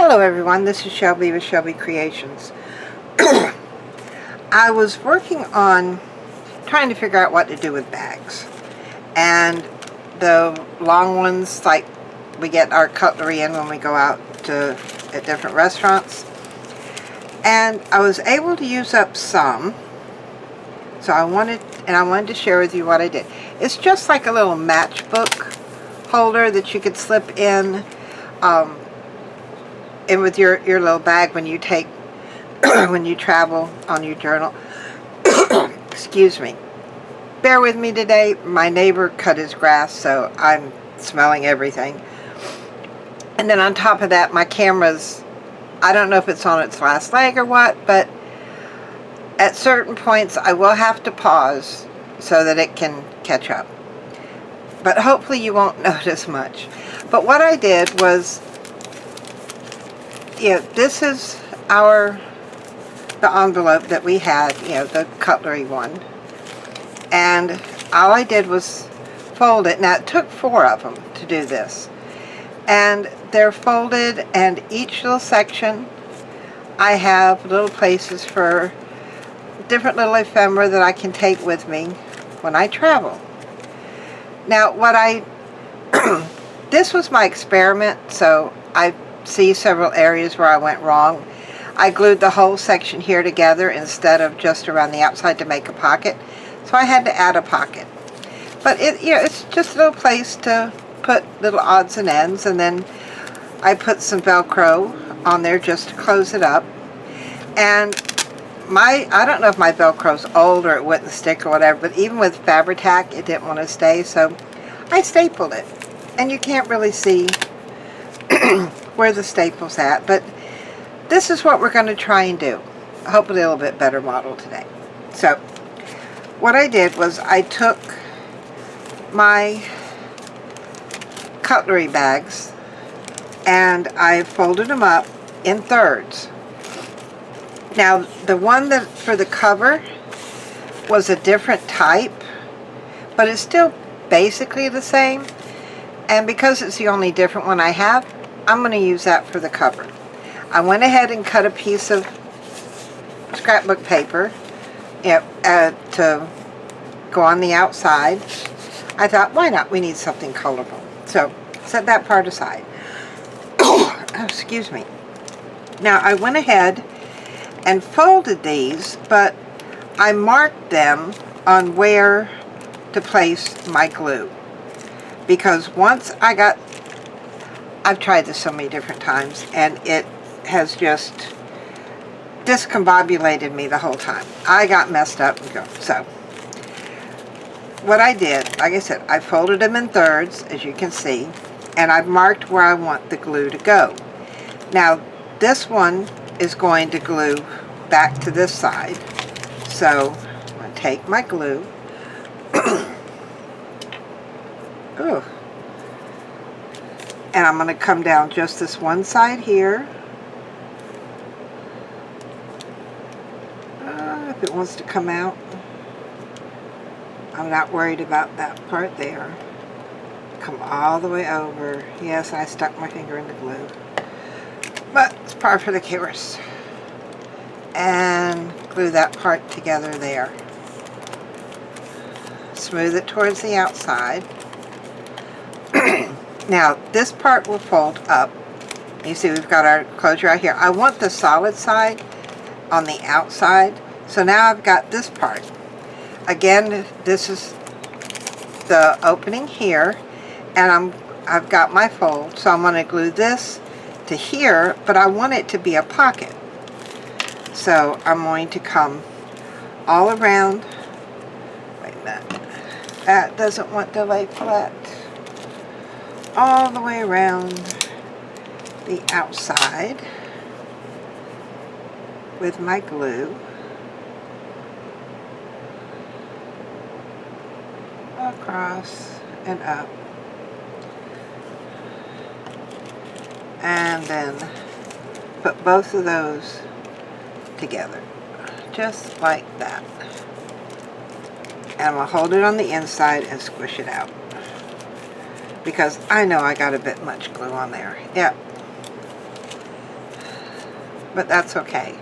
Hello everyone, this is Shelby with Shelby Creations. I was working on trying to figure out what to do with bags. And the long ones, like we get our cutlery in when we go out at different restaurants. And I was able to use up some. So I wanted to share with you what I did. It's just like a little matchbook holder that you could slip in with your little bag when you take when you travel on your journal. Excuse me. Bear with me today. My neighbor cut his grass, so I'm smelling everything. And then on top of that, my camera's, I don't know if it's on its last leg or what, but at certain points I will have to pause so that it can catch up. But hopefully you won't notice much. But what I did was, this is the envelope that we had, the cutlery one. And all I did was fold it. Now it took 4 of them to do this. And they're folded, and each little section I have little places for different little ephemera that I can take with me when I travel. Now this was my experiment, so I see several areas where I went wrong. I glued the whole section here together instead of just around the outside to make a pocket, so I had to add a pocket. But it's just a little place to put little odds and ends, and then I put some Velcro on there just to close it up. And I don't know if my Velcro's old or it wouldn't stick or whatever, but even with Fabri-Tac it didn't want to stay, so I stapled it. And you can't really see where the staple's at, but this is what we're going to try and do. Hopefully a little bit better model today. So what I did was I took my cutlery bags and I folded them up in thirds. Now the one that for the cover was a different type, but it's still basically the same, and because it's the only different one I have, I'm going to use that for the cover. I went ahead and cut a piece of scrapbook paper to go on the outside. I thought, why not? We need something colorful. So set that part aside. Oh, excuse me. Now I went ahead and folded these, but I marked them on where to place my glue. Because once I've tried this so many different times, and it has just discombobulated me the whole time. I got messed up and go. So what I did, like I said, I folded them in thirds, as you can see, and I've marked where I want the glue to go. Now this one is going to glue back to this side, so I'm going to take my glue. Ooh. And I'm going to come down just this one side here. If it wants to come out, I'm not worried about that part there. Come all the way over. Yes, I stuck my finger in the glue, but it's par for the course. And glue that part together there. Smooth it towards the outside. Now this part will fold up. You see we've got our closure right here. I want the solid side on the outside, so now I've got this part. Again, this is the opening here, and I've got my fold, so I'm going to glue this to here, but I want it to be a pocket. So I'm going to come all around. Wait a minute. That doesn't want to lay flat. All the way around the outside with my glue. Across and up. And then put both of those together. Just like that. And I'm going to hold it on the inside and squish it out. because I know I got a bit much glue on there. Yep. but that's okay.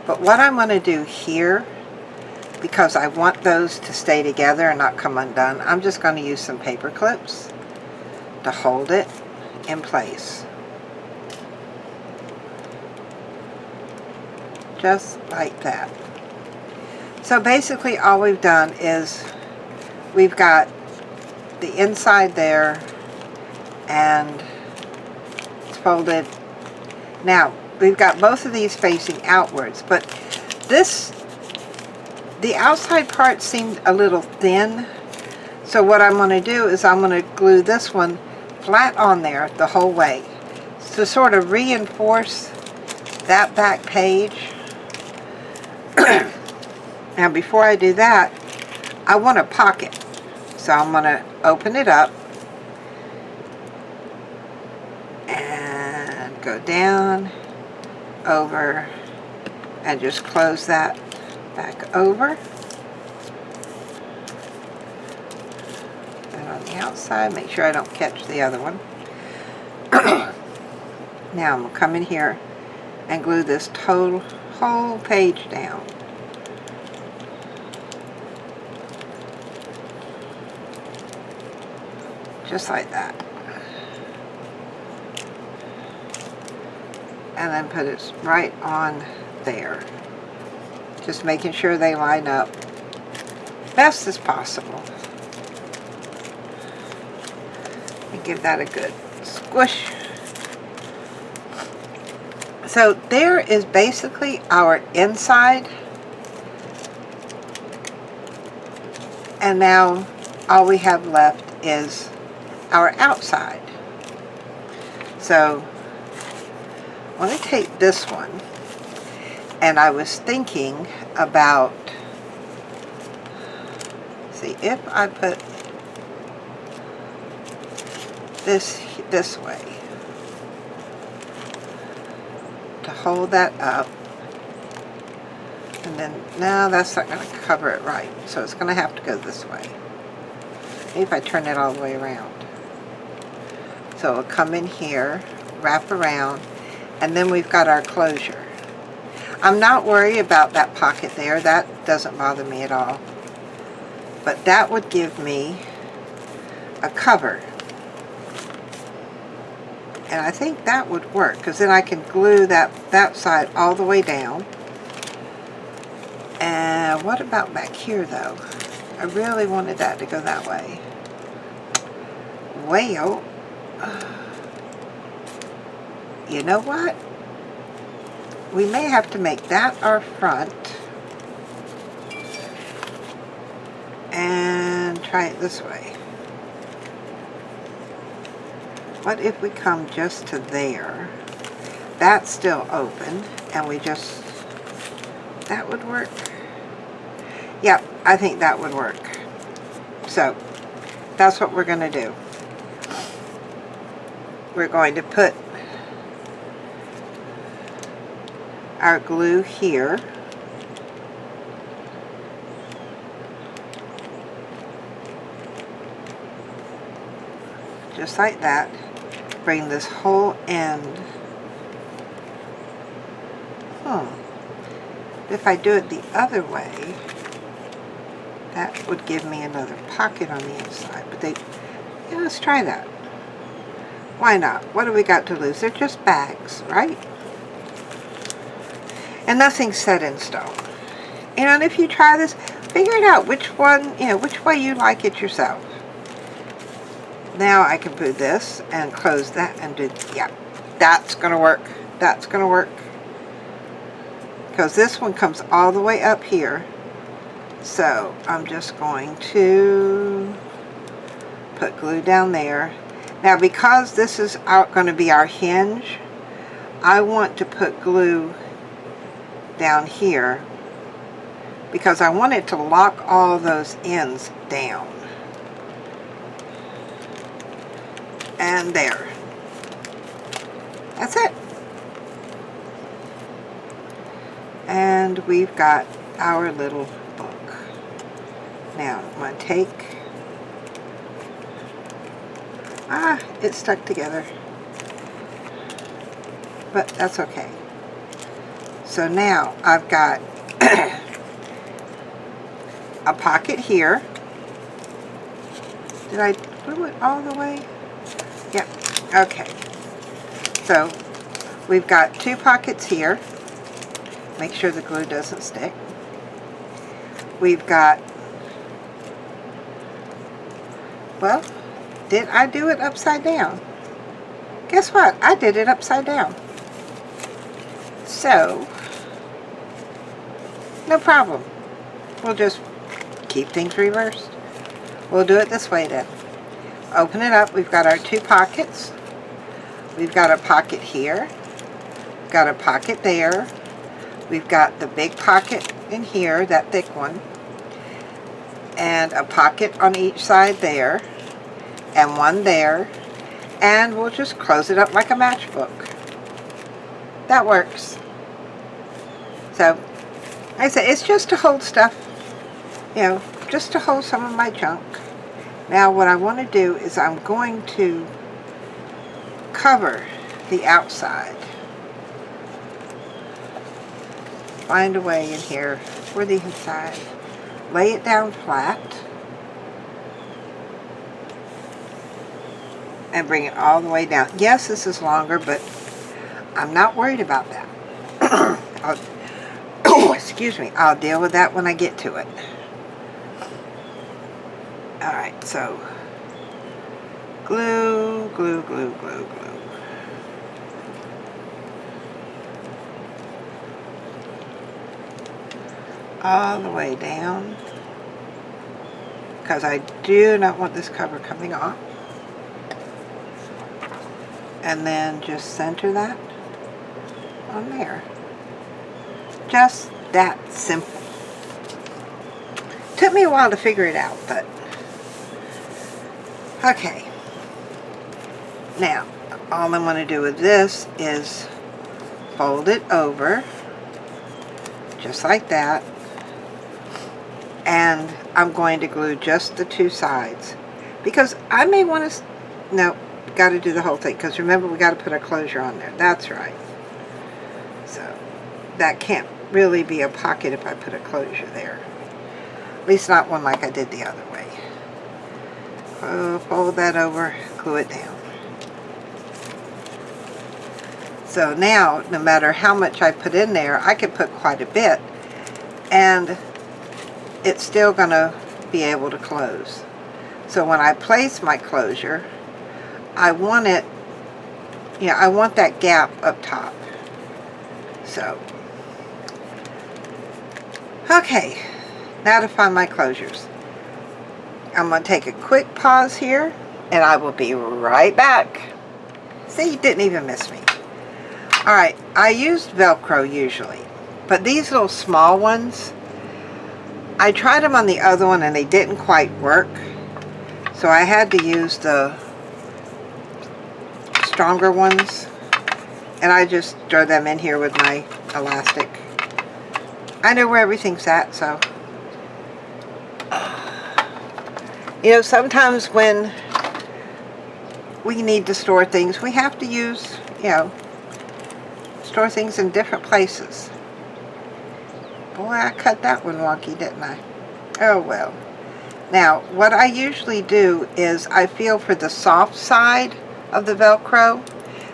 But what I'm going to do here, because I want those to stay together and not come undone, I'm just going to use some paper clips to hold it in place. Just like that. So basically all we've done is we've got the inside there and it's folded. Now we've got both of these facing outwards, but the outside part seemed a little thin. So what I'm going to do is I'm going to glue this one flat on there the whole way to sort of reinforce that back page. Now before I do that, I want a pocket. So I'm going to open it up and go down, over, and just close that back over. And on the outside, make sure I don't catch the other one. Now I'm going to come in here and glue this whole page down. Just like that. And then put it right on there. Just making sure they line up best as possible. And give that a good squish. So there is basically our inside. And now all we have left is our outside. So I want to take this one, and I was thinking about, see, if I put this way to hold that up, and then now that's not going to cover it right, so it's going to have to go this way. Maybe if I turn it all the way around. So it'll come in here, wrap around, and then we've got our closure. I'm not worried about that pocket there. That doesn't bother me at all. But that would give me a cover. And I think that would work, because then I can glue that side all the way down. And what about back here, though? I really wanted that to go that way. Well, you know what? We may have to make that our front and try it this way. What if we come just to there? That's still open, and we just, that would work. Yep, I think that would work. So that's what we're going to do. We're going to put our glue here. Just like that. Bring this whole end. If I do it the other way, that would give me another pocket on the inside. But yeah, let's try that. Why not? What do we got to lose? They're just bags, right? And nothing's set in stone. And if you try this, figure it out which one, which way you like it yourself. Now I can put this and close that and do, yeah, that's going to work. That's going to work. Because this one comes all the way up here. So I'm just going to put glue down there. Now because this is going to be our hinge, I want to put glue down here because I want it to lock all those ends down. And there. That's it. And we've got our little book. Now I'm going to take, it's stuck together, but that's okay. So now I've got a pocket here. Did I glue it all the way? Yep. Okay. So we've got 2 pockets here. Make sure the glue doesn't stick. We've got, well, did I do it upside down? Guess what? I did it upside down. So, no problem. We'll just keep things reversed. We'll do it this way then. Open it up. We've got our 2 pockets. We've got a pocket here. We've got a pocket there. We've got the big pocket in here, that thick one. And a pocket on each side there. And one there. And we'll just close it up like a matchbook. That works. So, like I said, it's just to hold stuff, you know, just to hold some of my junk. Now what I want to do is I'm going to cover the outside. Find a way in here for the inside. Lay it down flat. And bring it all the way down. Yes, this is longer, but I'm not worried about that. Excuse me, I'll deal with that when I get to it. Alright, so glue, glue, glue, glue, glue. All the way down. Because I do not want this cover coming off. And then just center that on there. Just that simple. Took me a while to figure it out, but okay. Now, all I'm going to do with this is fold it over, just like that, and I'm going to glue just the 2 sides, because I may want to, no, got to do the whole thing, because remember we got to put a closure on there. That's right. So that can't really be a pocket if I put a closure there. At least not one like I did the other way. Fold that over, glue it down. So now, no matter how much I put in there, I could put quite a bit, and it's still going to be able to close. So when I place my closure, I want it, yeah, I want that gap up top. So, okay, now to find my closures. I'm going to take a quick pause here, and I will be right back. See, you didn't even miss me. Alright, I used Velcro usually, but these little small ones, I tried them on the other one and they didn't quite work. So I had to use the stronger ones, and I just throw them in here with my elastic. I know where everything's at, so. You know, sometimes when we need to store things, we have to use, you know, store things in different places. Boy, I cut that one wonky, didn't I? Oh well. Now, what I usually do is I feel for the soft side of the Velcro.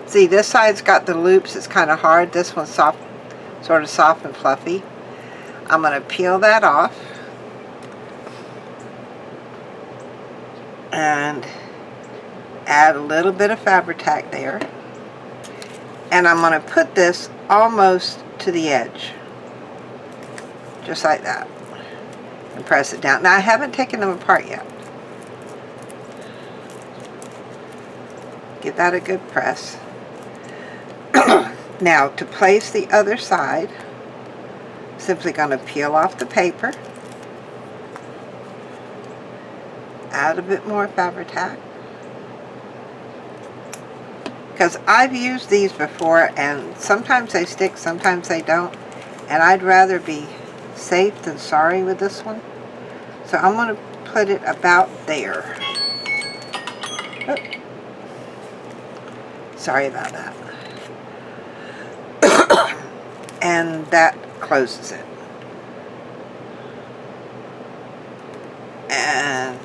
See, this side's got the loops, it's kind of hard. This one's soft, sort of soft and fluffy. I'm going to peel that off. And add a little bit of Fabri-Tac there. And I'm going to put this almost to the edge. Just like that. And press it down. Now, I haven't taken them apart yet. Give that a good press. Now, to place the other side, simply going to peel off the paper. Add a bit more Fabri-Tac. Because I've used these before, and sometimes they stick, sometimes they don't. And I'd rather be safe than sorry with this one. So I'm going to put it about there. Oh. Sorry about that. And and that closes it. And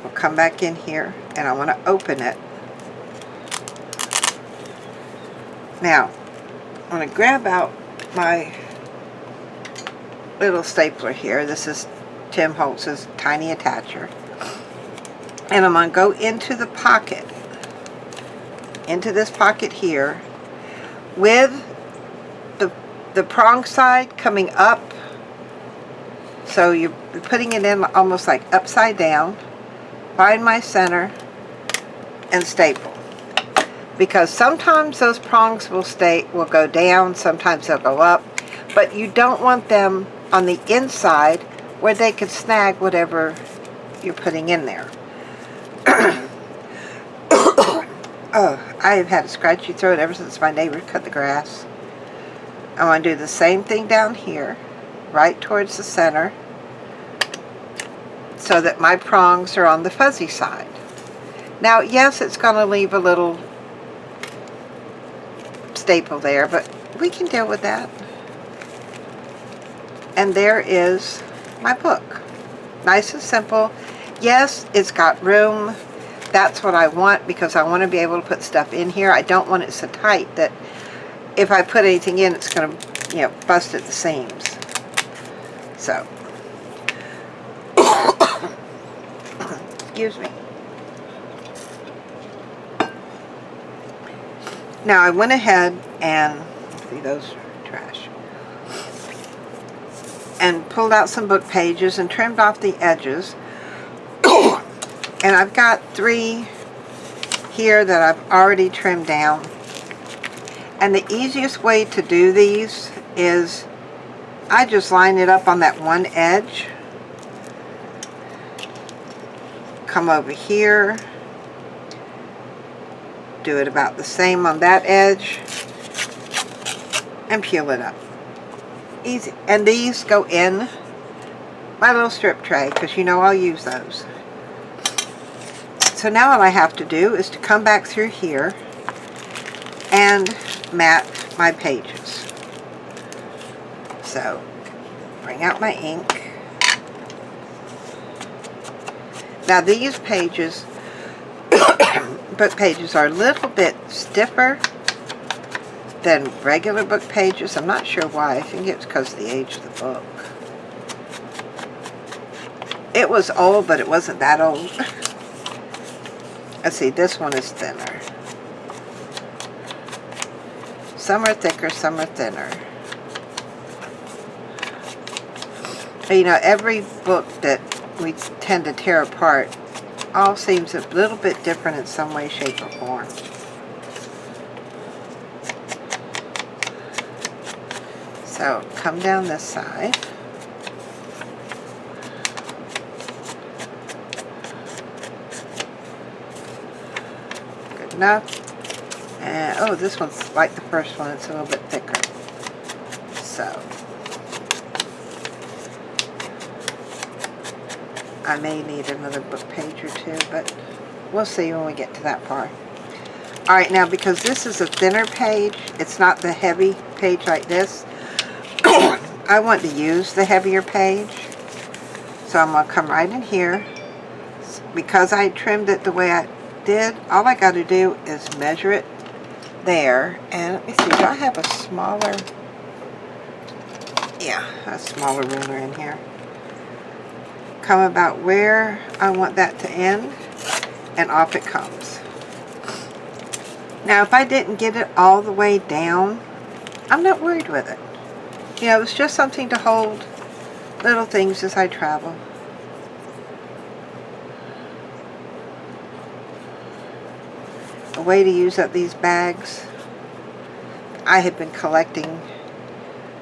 we'll come back in here, and I want to open it. Now, I'm going to grab out my little stapler here. This is Tim Holtz's tiny attacher. And I'm going to go into the pocket, into this pocket here, with the prong side coming up. So you're putting it in almost like upside down. Find my center and staple. Because sometimes those prongs will go down, sometimes they'll go up, but you don't want them on the inside where they could snag whatever you're putting in there. Oh, I have had a scratchy throat ever since my neighbor cut the grass. I want to do the same thing down here, right towards the center, so that my prongs are on the fuzzy side. Now, yes, it's going to leave a little staple there, but we can deal with that. And there is my book. Nice and simple. Yes, it's got room. That's what I want, because I want to be able to put stuff in here. I don't want it so tight that if I put anything in, it's going to, bust at the seams. So, excuse me. Now I went ahead and, see, those are trash, and pulled out some book pages and trimmed off the edges. And I've got 3 here that I've already trimmed down. And the easiest way to do these is I just line it up on that one edge. Come over here. Do it about the same on that edge. And peel it up. Easy. And these go in my little strip tray, because I'll use those. So now all I have to do is to come back through here and mat my pages. So, bring out my ink. Now these pages, book pages, are a little bit stiffer than regular book pages. I'm not sure why. I think it's because of the age of the book. It was old, but it wasn't that old. Let's see, this one is thinner. Some are thicker, some are thinner. But, every book that we tend to tear apart all seems a little bit different in some way, shape, or form. So, come down this side. Good enough. And, oh, this one's like the first one. It's a little bit thicker. So, I may need another book page or 2, but we'll see when we get to that part. Alright, now because this is a thinner page, it's not the heavy page like this. I want to use the heavier page. So I'm going to come right in here. Because I trimmed it the way I did, all I got to do is measure it there. And let me see, do I have a smaller, a smaller ruler in here. Come about where I want that to end, and off it comes. Now if I didn't get it all the way down, I'm not worried with it. It's just something to hold little things as I travel. A way to use up these bags. I have been collecting,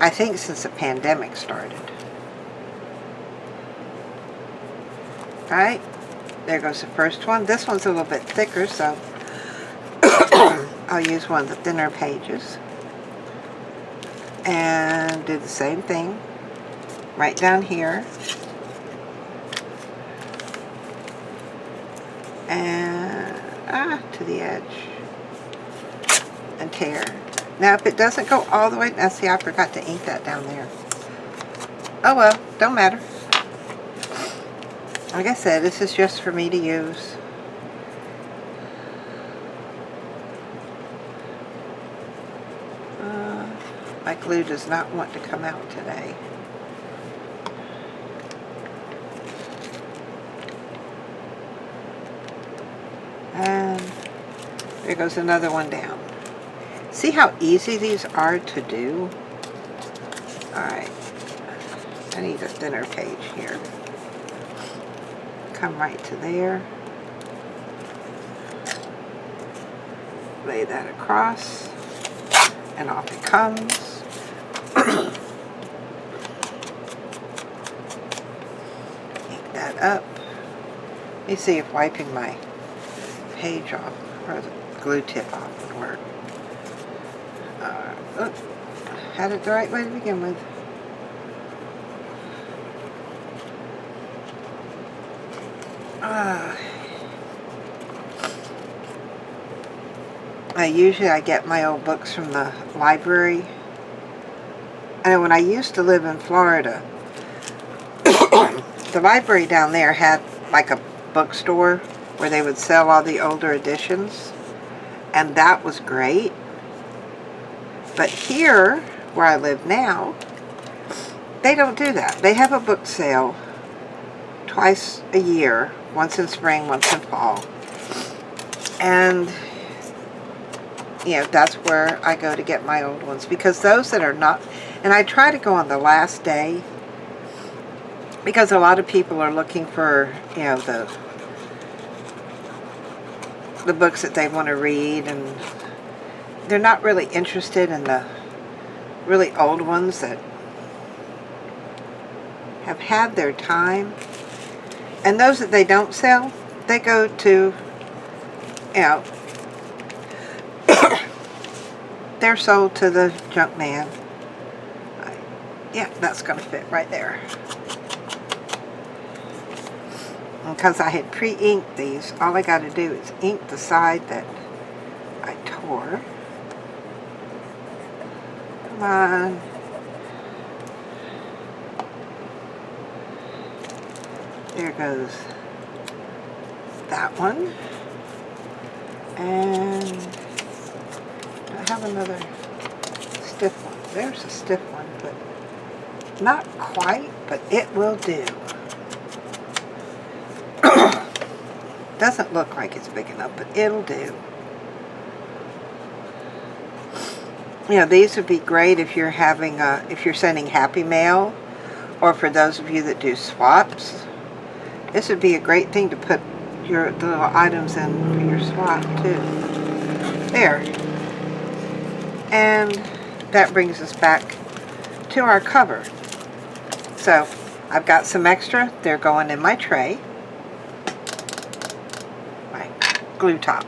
I think, since the pandemic started. Alright, there goes the first one. This one's a little bit thicker, so I'll use one of the thinner pages. And do the same thing right down here. And to the edge. And tear. Now, if it doesn't go all the way, now see, I forgot to ink that down there. Oh well, don't matter. Like I said, this is just for me to use. My glue does not want to come out today. And there goes another one down. See how easy these are to do? Alright. I need a thinner page here. Come right to there. Lay that across. And off it comes. Ink that up. Let me see if wiping my page off or the glue tip off would work. Had it the right way to begin with. I get my old books from the library. And when I used to live in Florida, the library down there had like a bookstore where they would sell all the older editions, and that was great. But here, where I live now, they don't do that. They have a book sale twice a year, once in spring, once in fall. And that's where I go to get my old ones, because those that are not, and I try to go on the last day, because a lot of people are looking for, the books that they want to read, and they're not really interested in the really old ones that have had their time. And those that they don't sell, they go to, they're sold to the junk man. Yeah, that's going to fit right there. Because I had pre-inked these, all I got to do is ink the side that I tore. Come on. There goes that one. And I have another stiff one. There's a stiff one, but not quite, but it will do. Doesn't look like it's big enough, but it'll do. These would be great if you're having if you're sending Happy Mail, or for those of you that do swaps. This would be a great thing to put the little items in for your swap too. There. And that brings us back to our cover. So I've got some extra. They're going in my tray. Glue top.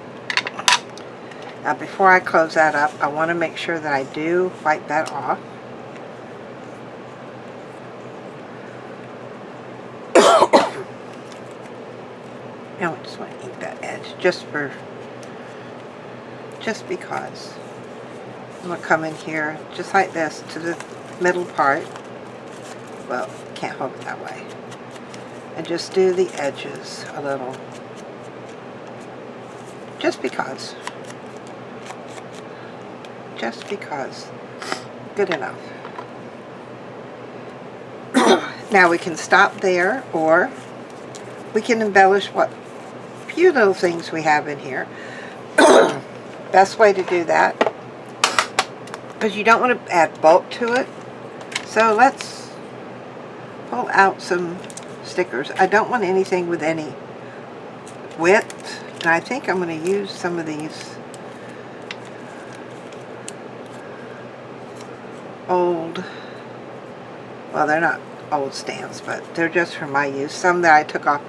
Now before I close that up, I want to make sure that I do wipe that off. Now I just want to ink that edge just because. I'm going to come in here just like this to the middle part. Well, can't hold it that way. And just do the edges a little. Just because. Just because. Good enough. Now we can stop there, or we can embellish what few little things we have in here. Best way to do that, because you don't want to add bulk to it. So let's pull out some stickers. I don't want anything with any width. And I think I'm going to use some of these old, well, they're not old stamps, but they're just for my use. Some that I took off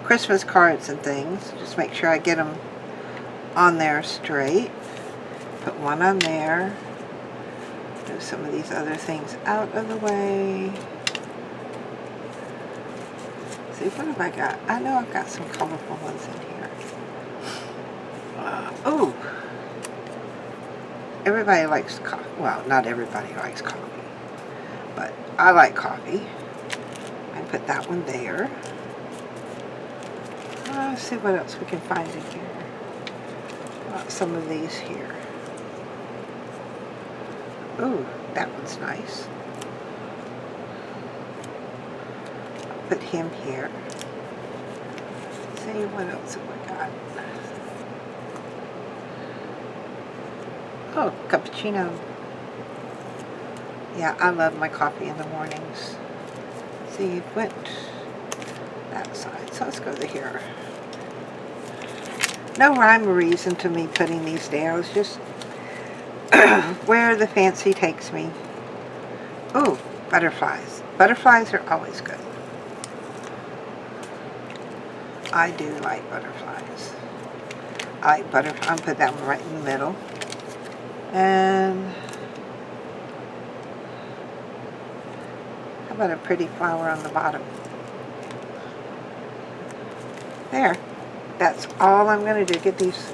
Christmas cards and things. Just make sure I get them on there straight. Put one on there. Move some of these other things out of the way. See, what have I got? I know I've got some colorful ones in here. Oh, everybody likes coffee. Well, not everybody likes coffee, but I like coffee. I put that one there. Let's see what else we can find in here. Some of these here. Ooh, that one's nice. I'll put him here. Let's see what else have we got. Oh, cappuccino. Yeah, I love my coffee in the mornings. See, it went that side, so let's go to here. No rhyme or reason to me putting these down. It's just where the fancy takes me. Ooh, butterflies. Butterflies are always good. I do like butterflies. I like butterflies. I'll put that one right in the middle. And how about a pretty flower on the bottom? There. That's all I'm going to do. Get these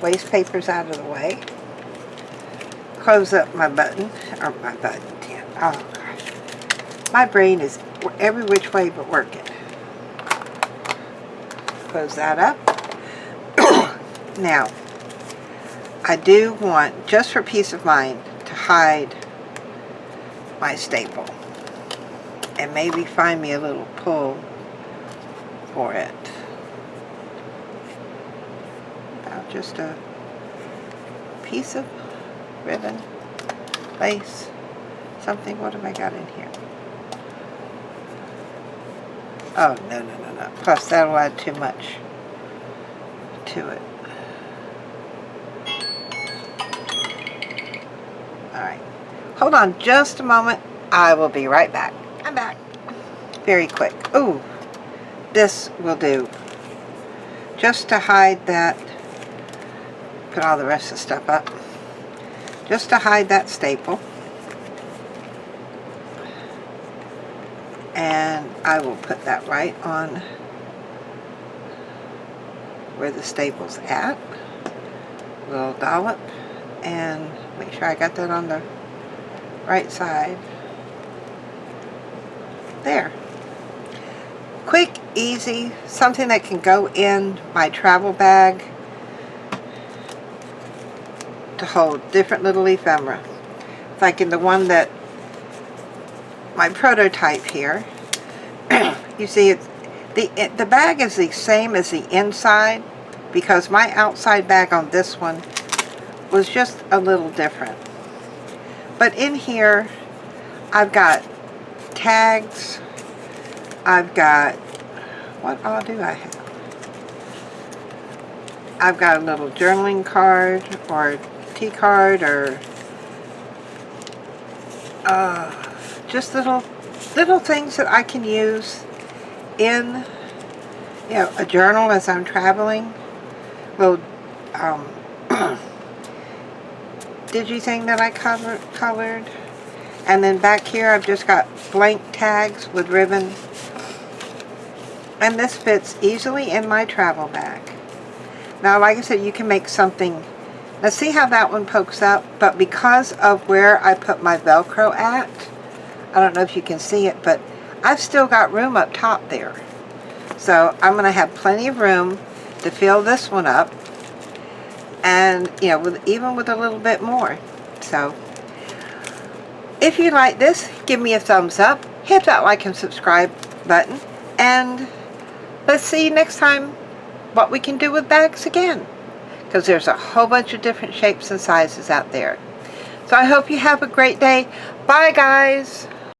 waste papers out of the way. Close up my button. Or my button tin. Oh gosh. My brain is every which way but working. Close that up. Now, I do want, just for peace of mind, to hide my staple. And maybe find me a little pull for it. About just a piece of ribbon, lace, something. What have I got in here? Oh, no. Plus, that'll add too much to it. Alright. Hold on just a moment. I will be right back. I'm back. Very quick. Ooh, this will do. Just to hide that. Put all the rest of the stuff up. Just to hide that staple. And I will put that right on where the staple's at. A little dollop. And make sure I got that on the right side. There. Quick, easy, something that can go in my travel bag to hold different little ephemera. Like in the one that, my prototype here, you see it's, the bag is the same as the inside because my outside bag on this one was just a little different. But in here, I've got tags, I've got, what all do I have? I've got a little journaling card or tea card or just little things that I can use in, you know, a journal as I'm traveling. Little digi thing that I colored. And then back here I've just got blank tags with ribbon. And this fits easily in my travel bag. Now, like I said, you can make something. Now see how that one pokes up? But because of where I put my Velcro at, I don't know if you can see it, but I've still got room up top there. So I'm going to have plenty of room to fill this one up. And, you know, even with a little bit more. So, if you like this, give me a thumbs up. Hit that like and subscribe button. And let's see next time what we can do with bags again. Because there's a whole bunch of different shapes and sizes out there. So I hope you have a great day. Bye, guys.